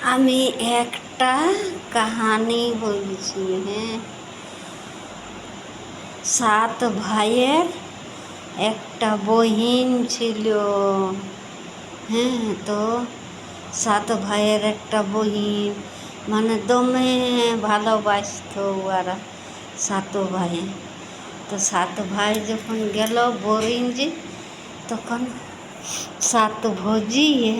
আমি একটা কাহানি বলছি। হ্যাঁ, 7 ভাইয়ের একটা বহিন ছিল। হ্যাঁ, তো 7 ভাইয়ের একটা বহিন, মানে দমে ভালোবাসতো ওরা 7 ভাই। তো 7 ভাই যখন গেল বোরিঞ্জি, তখন 7 ভজিয়ে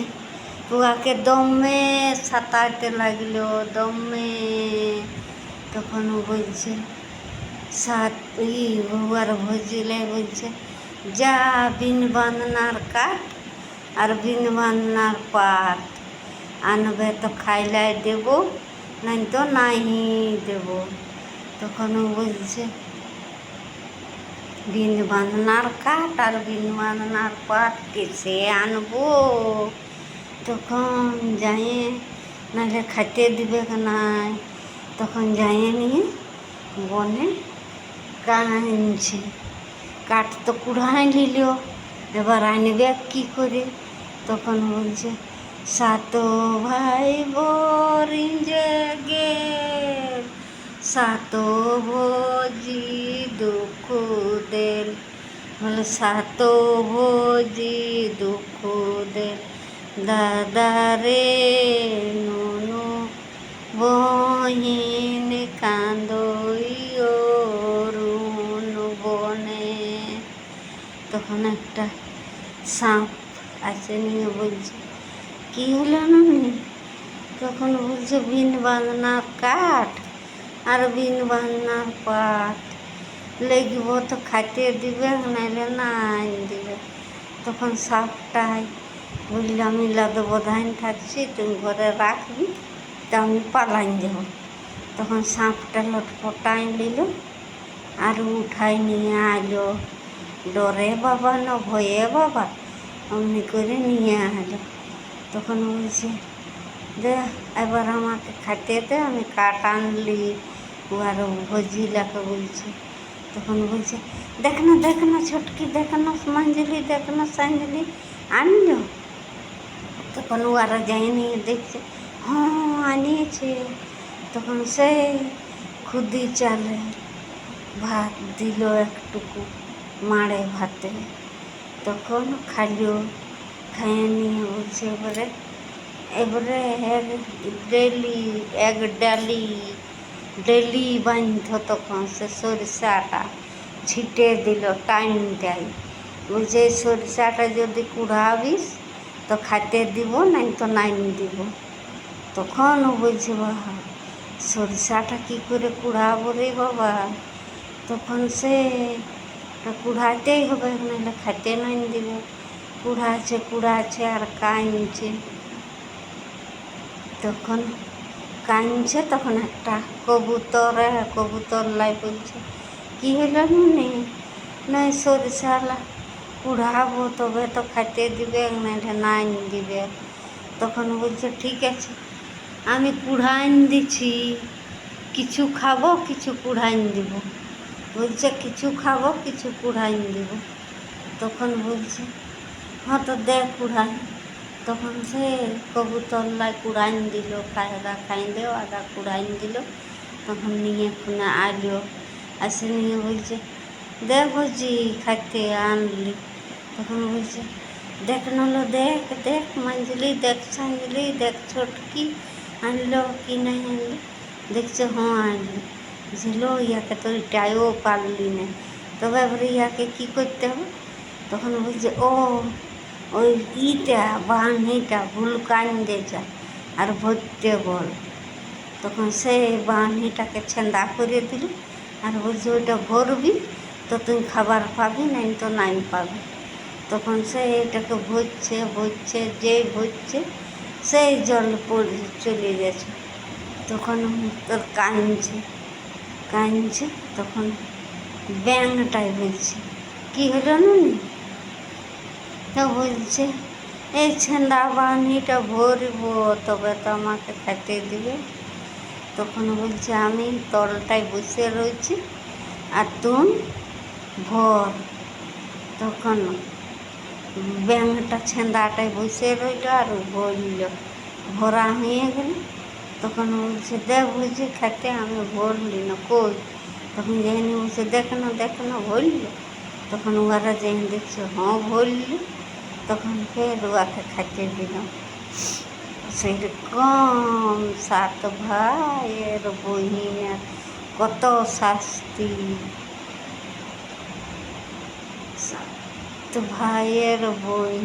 উহাকে দমে সাঁতারতে লাগলো, দমে। তখন ও বলছে উহার ভজিলে বলছে, যা বিন বাঁধনার কাঠ আর বিন বাঁধনার পাট আনবে তো খাইলাই দেব, নাই তো নাহি দেব। তখন ও বলছে, বিন বাঁধনার কাঠ আর বিন বাঁধনার পাট কেসে আনবো? তখন যাইয়ে নাহলে খাইতে দিবে নাই। তখন যাইয়ে নিয়ে বনে কাঁদছে। কাঠ তো কুড়াই নিল, এবার আনবে কী করে? তখন বলছে, 7 ভাই বোরিঞ্জে গেল, 7 ভোজি দুঃখ দেল। বলে 7 ভোজি দুঃখ দেল, দাদা রে নুনু বহিন কান্দইও রুন বনে। তখন একটা সাপ আসে নিয়ে বলছে, কী হলো নুনি? তখন বলছে, বিন বাঁধনার কাঠ আর বিন বাঁধনার পাট লেগব তো খাইতে দিবে, নাইলে নাই দিবে। তখন সাপটাই বললে, আমি লাদে বোধাইন থাকছি, তুমি ঘরে রাখবি, তা আমি পালাইন যাব। তখন সাপটা লটপটাই নিল আর উঠাই নিয়ে আলো। ডরে বাবা না ভয়ে বাবা, অমনি করে নিয়ে আলো। তখন বলছে, দে এবার আমাকে খাইতে দে, আমি কাঠ আনলি। উহার ভজিলাকে বলছে। তখন বলছে, দেখ না ছোটকি, দেখ না মাঞ্জলি, দেখ না সাঞ্জলি আনলো। তখন ওরা যাই নিয়ে দেখছে, হ্যাঁ আনিয়েছে। তখন সেই খুদি চালে ভাত দিল একটুকু, মাড়ে ভাতে। তখন খাইলো, খাইয়ে নিয়ে বলছে, এবারে এক ডেলি বাঁধত। তখন সে সরিষাটা ছিটে দিল টাইমটাই। বলছে, সরিষাটা যদি কুড়াবিস তো খাইতে দিব, নাই তো নাই দিব। তখন ও বলছে, বাবা সরিষাটা কী করে কুড়াবো রে বাবা? তখন সে কুড়াতেই হবে, নাহলে খাইতে নাই দিবে। কুড়াচ্ছে আর কাঁদছে। তখন কাঁদছে, তখন একটা কবুতর লাই বলছে, কী হলো নুনি? নাই সরিষা কুড়াবো তবে তো খাইতে দিবে, নাহলে নাই দিবে। তখন বলছে, ঠিক আছে, আমি কুড়াইন দিছি, কিছু খাবো কিছু কুড়াইন দিব। বলছে, কিছু খাবো কিছু কুড়াইন দিব। তখন বলছে, হ্যাঁ তো দে কুড়াই। তখন সে কবুতরলাই কুড়াইন দিল, আধা খাইলে আধা কুড়াইন দিল। তখন নিয়ে খুনে আলো, আসে নিয়ে বলছে, দে ভজি খাইতে আনলি। তখন বলছে, দেখ নলো, দেখ মাঞ্জলি, দেখ সাঞ্জলি, দেখ ছোটকি আনলো কি নাই আনলো। দেখছে, হ্যাঁ আনলি। ছিল ইয়াকে তো এটাইও পারলি না, তবে এবারে ইয়াকে কী করতে হবে? তখন বলছে, ওই বাঁধনিটা ভুলকান যা আর ভরতে বল। তখন সে বাঁধনিটাকে ছেঁদা করে দিল আর বলছে, ওইটা ভরবি তো তুই খাবার পাবি, নাই তো নাই পাবি। তখন সে এটাকে ভরছে, যেই ভরছে সেই জল পড়ে চলে গেছে। তখন তোর কাঁদছে। তখন ব্যাঙটাই বলছে, কী হলো নুনি? তো বলছে, এই ছেঁদা বাঁধনিটা ভরবো তবে তো আমাকে খেতে দিবে। তখন বলছে, আমি তলটায় বসে রয়েছি আর তুই ভর। তখন ব্যাঙটা ছেঁদাটায় বসে রইল আর ভরল। ভরা হয়ে গেল। তখন বলছে দেখ বুঝি খাইতে, আমি ভরলি না কই। তখন যেখানে বলছে দেখ না ভরল। তখন ওরা যেখানে দেখছে হ্যাঁ ভরলি। তখন ফের ওকে খাইতে দিলাম। সেরকম 7 ভাইয়ের বহিনের কত শাস্তি। 7 ভাইয়ের বই